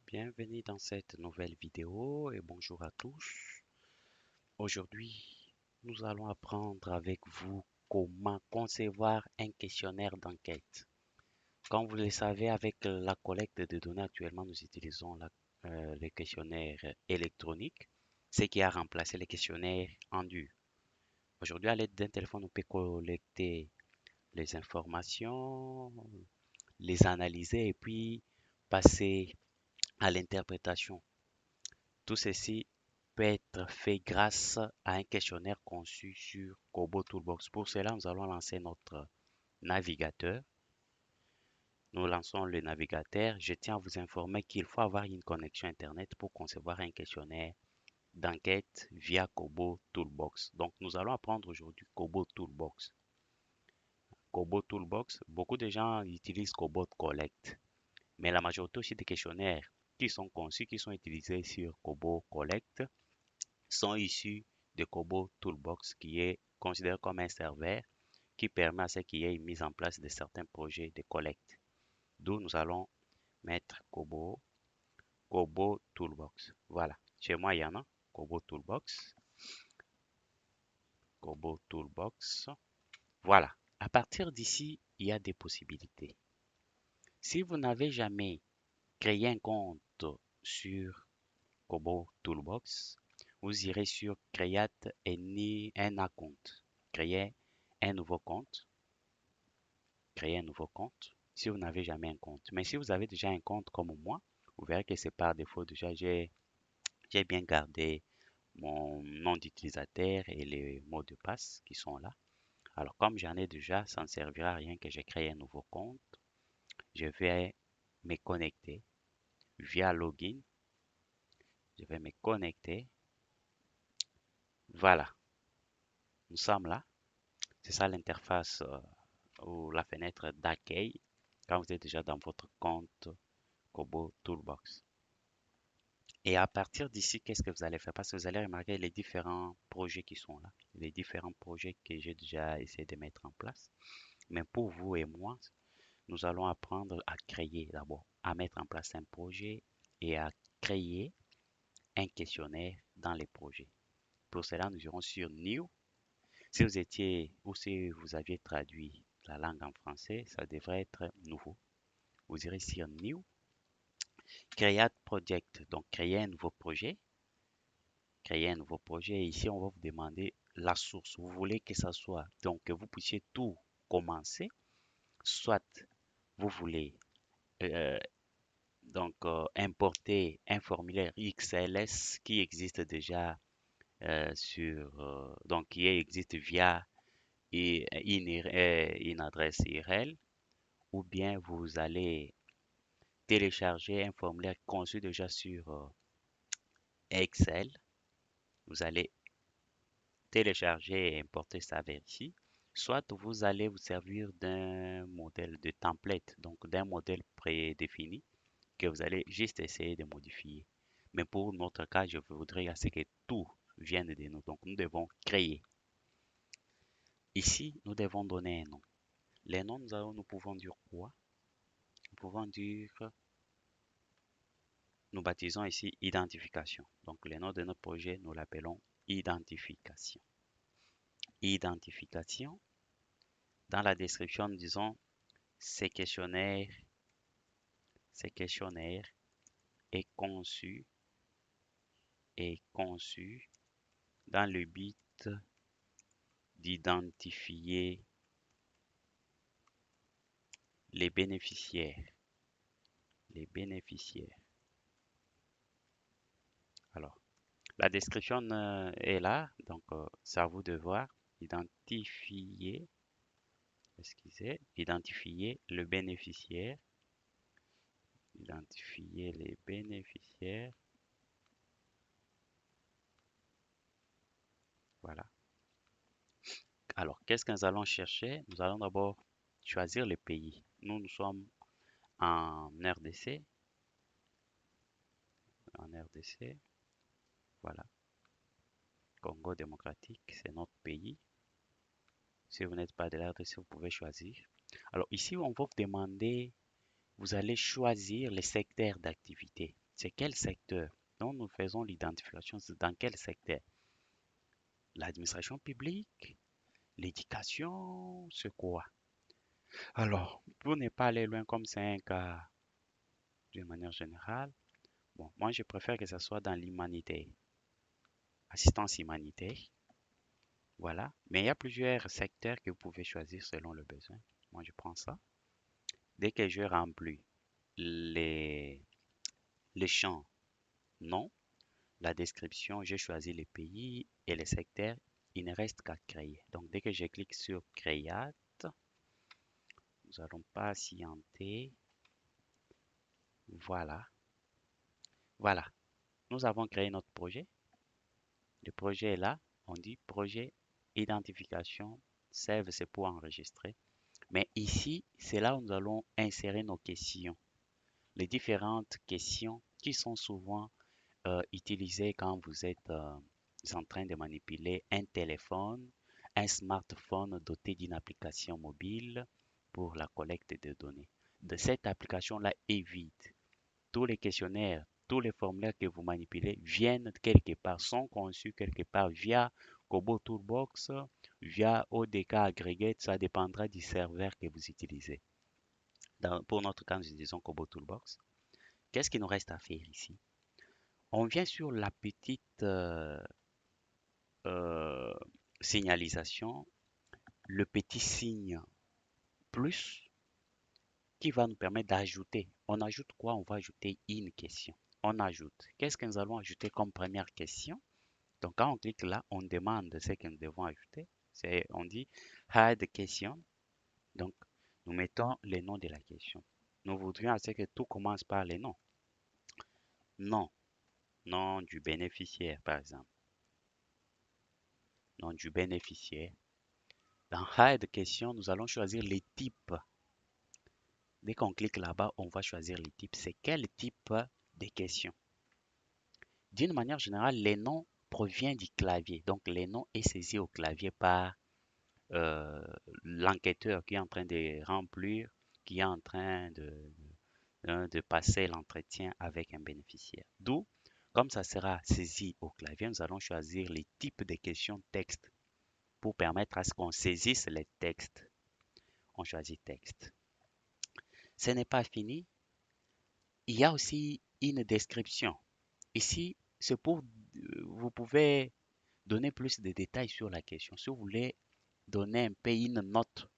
Bienvenue dans cette nouvelle vidéo et bonjour à tous. Aujourd'hui, nous allons apprendre avec vous comment concevoir un questionnaire d'enquête. Comme vous le savez, avec la collecte de données actuellement, nous utilisons les questionnaires électroniques, ce qui a remplacé les questionnaires en dur. Aujourd'hui, à l'aide d'un téléphone, on peut collecter les informations, les analyser et puis passer à l'interprétation. Tout ceci peut être fait grâce à un questionnaire conçu sur Kobo Toolbox. Pour cela, nous allons lancer notre navigateur. Nous lançons le navigateur. Je tiens à vous informer qu'il faut avoir une connexion Internet pour concevoir un questionnaire d'enquête via Kobo Toolbox. Donc, nous allons apprendre aujourd'hui Kobo Toolbox. Kobo Toolbox, beaucoup de gens utilisent Kobo Collect, mais la majorité aussi des questionnaires qui sont conçus, qui sont utilisés sur Kobo Collect, sont issus de Kobo Toolbox qui est considéré comme un serveur qui permet à ce qu'il y ait une mise en place de certains projets de collecte. D'où nous allons mettre Kobo Toolbox. Voilà. Chez moi, il y en a. Kobo Toolbox. Kobo Toolbox. Voilà. À partir d'ici, il y a des possibilités. Si vous n'avez jamais créé un compte sur Kobo Toolbox, vous irez sur Create un account. Créer un nouveau compte. Créer un nouveau compte si vous n'avez jamais un compte. Mais si vous avez déjà un compte comme moi, vous verrez que c'est par défaut. Déjà, j'ai bien gardé mon nom d'utilisateur et les mots de passe qui sont là. Alors, comme j'en ai déjà, ça ne servira à rien que j'ai créé un nouveau compte. Je vais me connecter via login. Je vais me connecter. Voilà, nous sommes là. C'est ça l'interface ou la fenêtre d'accueil quand vous êtes déjà dans votre compte Kobo Toolbox. Et à partir d'ici, qu'est-ce que vous allez faire? Parce que vous allez remarquer les différents projets qui sont là, les différents projets que j'ai déjà essayé de mettre en place. Mais pour vous et moi, nous allons apprendre à créer d'abord, à mettre en place un projet et à créer un questionnaire dans les projets. Pour cela, nous irons sur New. Si vous étiez ou si vous aviez traduit la langue en français, ça devrait être nouveau. Vous irez sur New, Create Project, donc créer un nouveau projet. Créer un nouveau projet. Et ici, on va vous demander la source. Vous voulez que ça soit, donc que vous puissiez tout commencer, soit vous voulez euh, importer un formulaire XLS qui existe déjà donc qui existe via une adresse URL, ou bien vous allez télécharger un formulaire conçu déjà sur Excel. Vous allez télécharger et importer ça vers ici. Soit vous allez vous servir d'un modèle de template, donc d'un modèle prédéfini que vous allez juste essayer de modifier. Mais pour notre cas, je voudrais assez que tout vienne de nous. Donc nous devons créer. Ici, nous devons donner un nom. Les noms, nous pouvons dire quoi? Nous pouvons dire, nous baptisons ici identification. Donc le nom de notre projet, nous l'appelons identification. Identification. Dans la description, disons, ces questionnaires, ces questionnaires est conçu dans le but d'identifier les bénéficiaires. Les bénéficiaires. Alors, la description est là, donc c'est à vous de voir. Identifier, identifier le bénéficiaire. Identifier les bénéficiaires. Voilà. Alors, qu'est-ce que nous allons chercher? Nous allons d'abord choisir le pays. Nous sommes en RDC. En RDC. Voilà. Congo démocratique, c'est notre pays. Si vous n'êtes pas de la RDC, vous pouvez choisir. Alors ici, on va vous demander, vous allez choisir les secteurs d'activité. c'est quel secteur. Donc, nous faisons l'identification, c'est dans quel secteur. L'administration publique, l'éducation, c'est quoi? Alors, pour ne pas aller loin comme c'est un cas d'une manière générale, bon, moi je préfère que ça soit dans l'humanité, assistance humanitaire, voilà. Mais il y a plusieurs secteurs que vous pouvez choisir selon le besoin. Moi je prends ça. Dès que je remplis les, les champs non, la description, j'ai choisi les pays et les secteurs, il ne reste qu'à créer. Donc dès que je clique sur Créate, nous allons patienter. Voilà, voilà. Nous avons créé notre projet. Le projet est là. On dit projet identification. Save, c'est pour enregistrer. Mais ici, c'est là où nous allons insérer nos questions. Les différentes questions qui sont souvent utilisées quand vous êtes en train de manipuler un téléphone, un smartphone doté d'une application mobile pour la collecte de données. De cette application-là est vide. Tous les questionnaires, tous les formulaires que vous manipulez viennent quelque part, sont conçus quelque part via Kobo Toolbox, via ODK Aggregate, ça dépendra du serveur que vous utilisez. Pour notre cas, nous utilisons Kobo Toolbox. Qu'est-ce qu'il nous reste à faire ici? On vient sur la petite euh, signalisation, le petit signe plus qui va nous permettre d'ajouter. On ajoute quoi? On va ajouter une question. On ajoute. Qu'est-ce que nous allons ajouter comme première question? Donc, quand on clique là, on demande ce que nous devons ajouter. On dit add question. Donc, nous mettons les noms de la question. Nous voudrions à ce que tout commence par les noms. Nom, nom du bénéficiaire, par exemple. Nom du bénéficiaire. Dans add question, nous allons choisir les types. Dès qu'on clique là-bas, on va choisir les types. C'est quel type de question? D'une manière générale, les noms proviennent du clavier. Donc, les noms est saisi au clavier par euh, l'enquêteur qui est en train de remplir, qui est en train de passer l'entretien avec un bénéficiaire. D'où, comme ça sera saisi au clavier, nous allons choisir les types de questions texte pour permettre à ce qu'on saisisse les textes. On choisit texte. Ce n'est pas fini. Il y a aussi une description. Ici, c'est pour, vous pouvez donner plus de détails sur la question. Si vous voulez donner un peu une note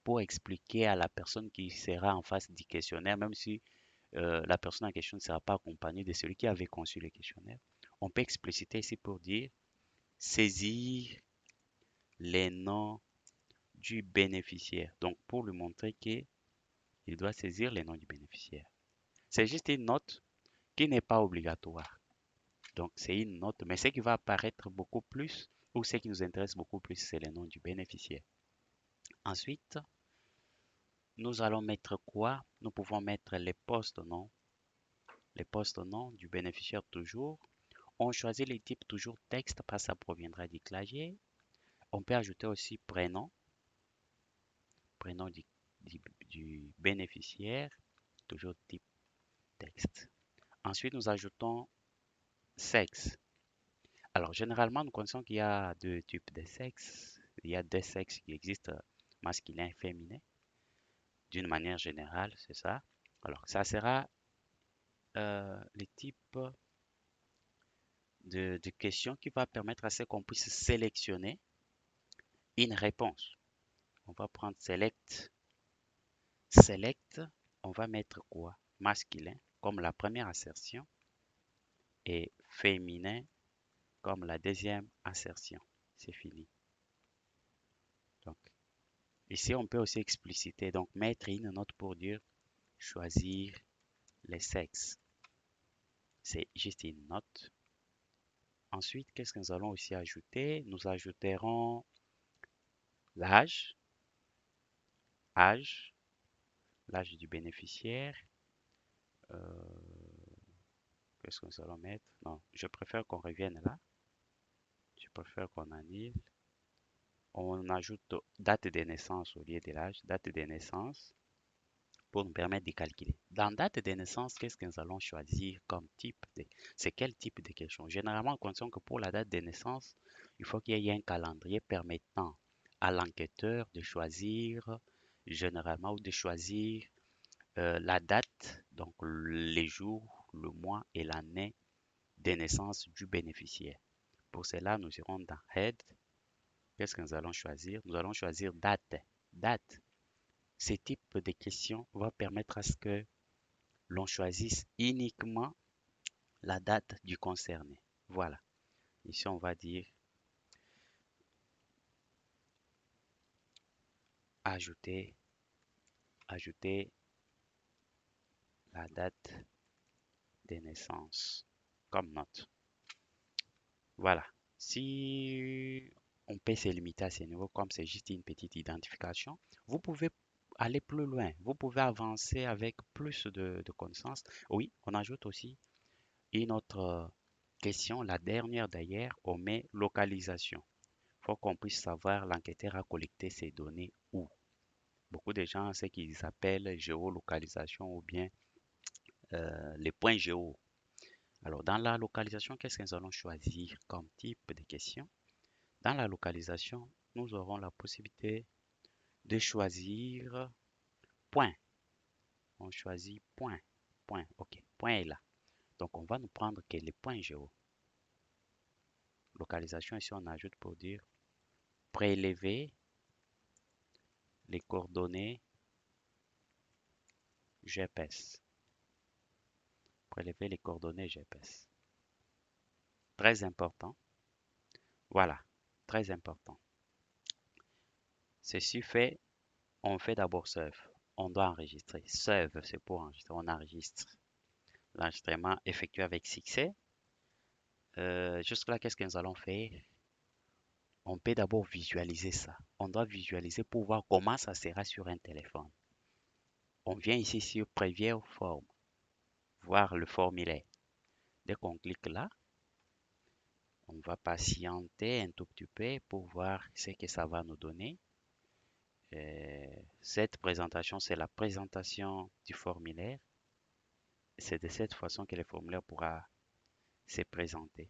pour expliquer à la personne qui sera en face du questionnaire, même si la personne en question ne sera pas accompagnée de celui qui avait conçu le questionnaire. On peut expliciter ici pour dire saisir les noms du bénéficiaire. Donc, pour lui montrer qu'il doit saisir les noms du bénéficiaire. C'est juste une note qui n'est pas obligatoire. Donc, c'est une note, mais ce qui va apparaître beaucoup plus, ou ce qui nous intéresse beaucoup plus, c'est les noms du bénéficiaire. Ensuite, nous allons mettre quoi? Nous pouvons mettre les postes noms du bénéficiaire toujours. On choisit les types toujours texte parce que ça proviendra du clavier. On peut ajouter aussi prénom, prénom du bénéficiaire, toujours type texte. Ensuite, nous ajoutons sexe. Alors, généralement, nous connaissons qu'il y a deux types de sexes. Il y a deux sexes qui existent, masculin et féminin. D'une manière générale, c'est ça. Alors, ça sera les types de questions qui va permettre à ce qu'on puisse sélectionner une réponse. On va prendre select. Select, on va mettre quoi? Masculin comme la première assertion et féminin comme la deuxième assertion. C'est fini. Donc, ici, on peut aussi expliciter, donc mettre une note pour dire choisir les sexes. C'est juste une note. Ensuite, qu'est-ce que nous allons aussi ajouter? Nous ajouterons l'âge, âge, l'âge du bénéficiaire. Euh, Qu'est-ce que nous allons mettre? Non, je préfère qu'on revienne là. Je préfère qu'on annule. On ajoute date de naissance au lieu de l'âge, date de naissance. pour nous permettre de calculer. Dans date de naissance, qu'est-ce que nous allons choisir comme type de... C'est quel type de question? Généralement, on constate que pour la date de naissance, il faut qu'il y ait un calendrier permettant à l'enquêteur de choisir, généralement, ou de choisir la date, donc les jours, le mois et l'année de naissance du bénéficiaire. Pour cela, nous irons dans Head. Qu'est-ce que nous allons choisir? Nous allons choisir date. Date. Ce type de question va permettre à ce que l'on choisisse uniquement la date du concerné. Voilà. Ici, on va dire ajouter, ajouter la date de naissance comme note. Voilà. Si on peut se limiter à ce niveau, comme c'est juste une petite identification, vous pouvez aller plus loin. Vous pouvez avancer avec plus de connaissances. Oui, on ajoute aussi une autre question, la dernière d'ailleurs, on met localisation. Il faut qu'on puisse savoir l'enquêteur a collecté ces données où. Beaucoup de gens, c'est qu'ils appellent géolocalisation ou bien les points géo. Alors, dans la localisation, qu'est-ce que nous allons choisir comme type de question? Dans la localisation, nous aurons la possibilité de choisir point. On choisit point. Point. OK. Point est là. Donc, on va nous prendre que les points géo. Localisation, ici, on ajoute pour dire prélever les coordonnées GPS. Prélever les coordonnées GPS. Très important. Voilà. Très important. Ceci fait, on fait d'abord save. On doit enregistrer. Save, c'est pour enregistrer. On enregistre. L'enregistrement effectué avec succès. Jusque-là, qu'est-ce que nous allons faire? On peut d'abord visualiser ça. On doit visualiser pour voir comment ça sera sur un téléphone. On vient ici sur Prévieux forme, voir le formulaire. Dès qu'on clique là, on va patienter un tout petit peu pour voir ce que ça va nous donner. Cette présentation, c'est la présentation du formulaire. C'est de cette façon que le formulaire pourra se présenter.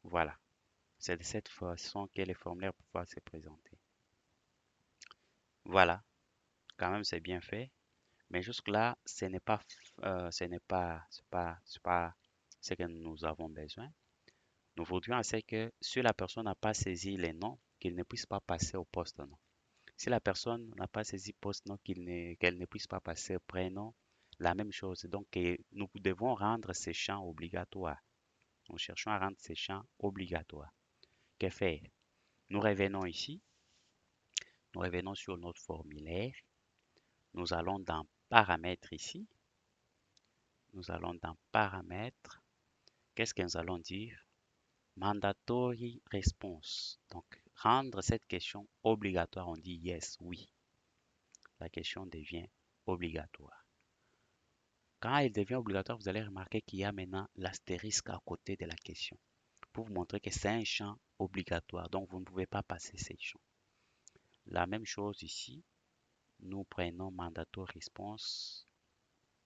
Voilà. C'est de cette façon que le formulaire pourra se présenter. Voilà. Quand même, c'est bien fait. Mais jusque-là, ce n'est pas, ce que nous avons besoin. Nous voudrions assez que si la personne n'a pas saisi les noms, qu'il ne puisse pas passer au poste-nom. Si la personne n'a pas saisi poste-nom, qu'elle ne puisse pas passer au prénom, la même chose. Donc, nous devons rendre ces champs obligatoires. Nous cherchons à rendre ces champs obligatoires. Que faire? Nous revenons ici. Nous revenons sur notre formulaire. Nous allons dans Paramètres ici. Nous allons dans Paramètres. Qu'est-ce que nous allons dire? Mandatory response. Donc, rendre cette question obligatoire, on dit yes, oui. La question devient obligatoire. Quand elle devient obligatoire, vous allez remarquer qu'il y a maintenant l'astérisque à côté de la question pour vous montrer que c'est un champ obligatoire. Donc, vous ne pouvez pas passer ces champs. La même chose ici. Nous prenons mandatory response.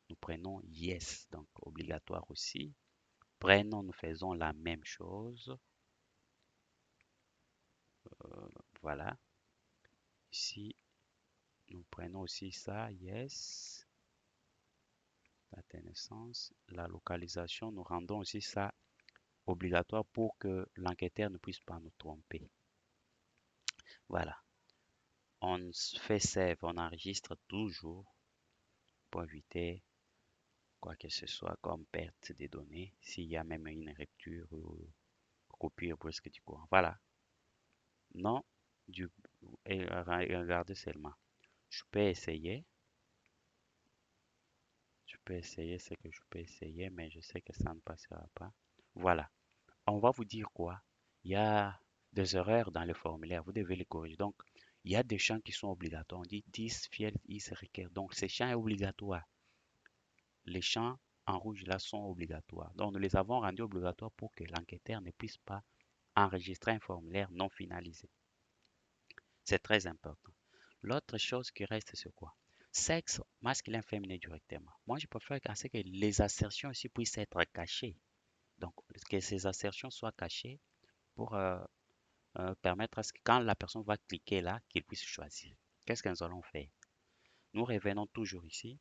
Nous prenons yes, donc obligatoire aussi. Prénom, nous faisons la même chose. Voilà. Ici, nous prenons aussi ça, yes. Date de naissance. La localisation, nous rendons aussi ça obligatoire pour que l'enquêteur ne puisse pas nous tromper. Voilà. On fait save, on enregistre toujours pour éviter quoi que ce soit comme perte des données, s'il y a même une rupture ou coupure brusque du courant. Voilà. Non, du, et regardez seulement. Je peux essayer. Je peux essayer ce que je peux essayer, mais je sais que ça ne passera pas. Voilà. On va vous dire quoi? Il y a des erreurs dans le formulaire. Vous devez les corriger. Donc, il y a des champs qui sont obligatoires. On dit this field is required. Donc, ces champs sont obligatoires. Les champs en rouge là sont obligatoires. Donc, nous les avons rendus obligatoires pour que l'enquêteur ne puisse pas enregistrer un formulaire non finalisé. C'est très important. L'autre chose qui reste, c'est quoi? Sexe, masculin, féminin directement. Moi, je préfère à ce que les assertions aussi puissent être cachées. Donc, que ces assertions soient cachées pour permettre à ce que quand la personne va cliquer là, qu'il puisse choisir. Qu'est-ce que nous allons faire? Nous revenons toujours ici.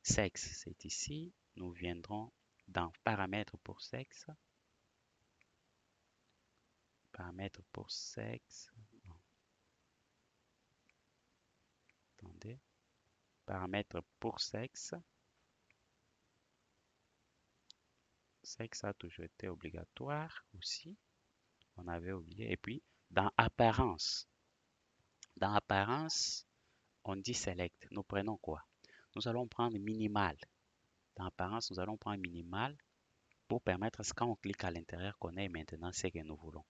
Sexe, c'est ici. Nous viendrons dans paramètres pour sexe. Paramètres pour sexe. Non, attendez. Paramètres pour sexe. Sexe a toujours été obligatoire aussi. On avait oublié. Et puis, dans apparence. Dans apparence, on dit select. Nous prenons quoi? Nous allons prendre minimal. Dans apparence, nous allons prendre minimal pour permettre à ce quand on clique à l'intérieur qu'on ait maintenant ce que nous voulons.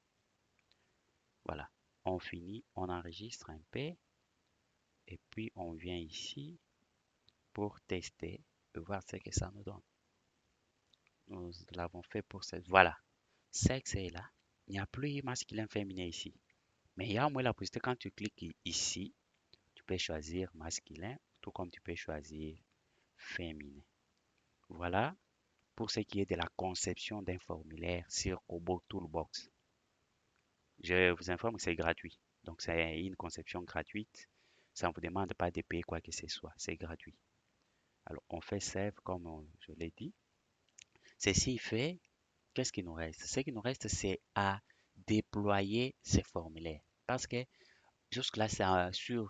Voilà. On finit, on enregistre un P et puis on vient ici pour tester et voir ce que ça nous donne. Nous l'avons fait pour cette. Voilà. Sexe est là. Il n'y a plus masculin, féminin ici. Mais il y a au moins la possibilité quand tu cliques ici, tu peux choisir masculin, tout comme tu peux choisir féminin. Voilà pour ce qui est de la conception d'un formulaire sur Kobo Toolbox. Je vous informe que c'est gratuit. Donc, c'est une conception gratuite. Ça ne vous demande pas de payer quoi que ce soit. C'est gratuit. Alors, on fait save comme je l'ai dit. Ceci fait, qu'est-ce qui nous reste? Ce qui nous reste, c'est à déployer ces formulaires. Parce que jusque-là, c'est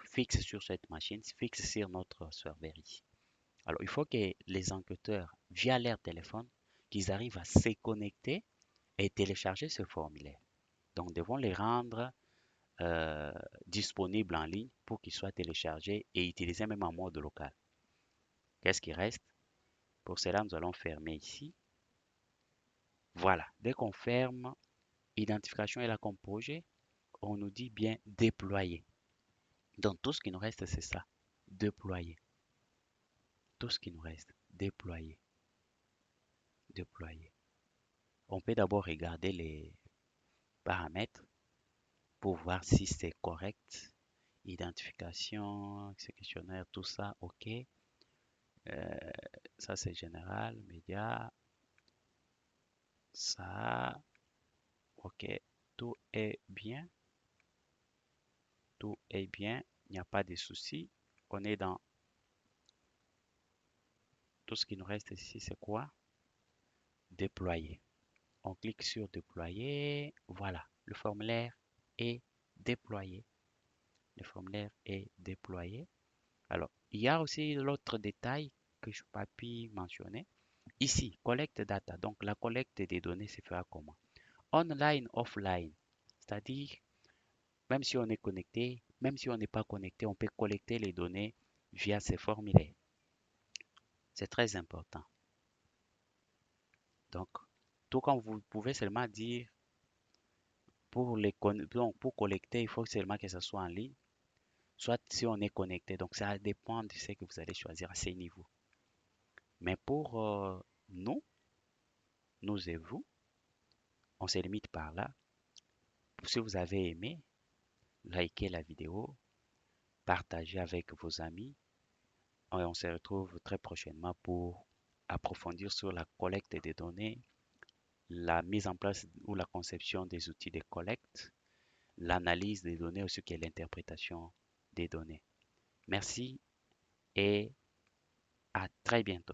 fixe sur cette machine, fixe sur notre serveur ici. Alors, il faut que les enquêteurs, via leur téléphone, qu'ils arrivent à se connecter et télécharger ce formulaire. Donc, nous devons les rendre disponibles en ligne pour qu'ils soient téléchargés et utilisés même en mode local. Qu'est-ce qui reste? Pour cela, nous allons fermer ici. Voilà. Dès qu'on ferme, identification et la comme projet, on nous dit bien déployer. Donc, tout ce qui nous reste, c'est ça. Déployer. Tout ce qui nous reste. Déployer. Déployer. On peut d'abord regarder les paramètres pour voir si c'est correct. Identification, questionnaire, tout ça, OK. Ça, c'est général, média. Ça, OK. Tout est bien. Tout est bien. Il n'y a pas de souci. On est dans tout ce qui nous reste ici, c'est quoi? Déployer. On clique sur déployer. Voilà. Le formulaire est déployé. Le formulaire est déployé. Alors, il y a aussi l'autre détail que je n'ai pas pu mentionner. Ici, collecte data. Donc, la collecte des données se fera comment? Online, offline. C'est-à-dire, même si on est connecté, même si on n'est pas connecté, on peut collecter les données via ces formulaires. C'est très important. Donc, tout comme vous pouvez seulement dire, pour collecter, il faut seulement que ce soit en ligne, soit si on est connecté. Donc, ça dépend de ce que vous allez choisir à ces niveaux. Mais pour nous et vous, on se limite par là. Si vous avez aimé, likez la vidéo, partagez avec vos amis. Et on se retrouve très prochainement pour approfondir sur la collecte des données, la mise en place ou la conception des outils de collecte, l'analyse des données aussi que l'interprétation des données. Merci et à très bientôt.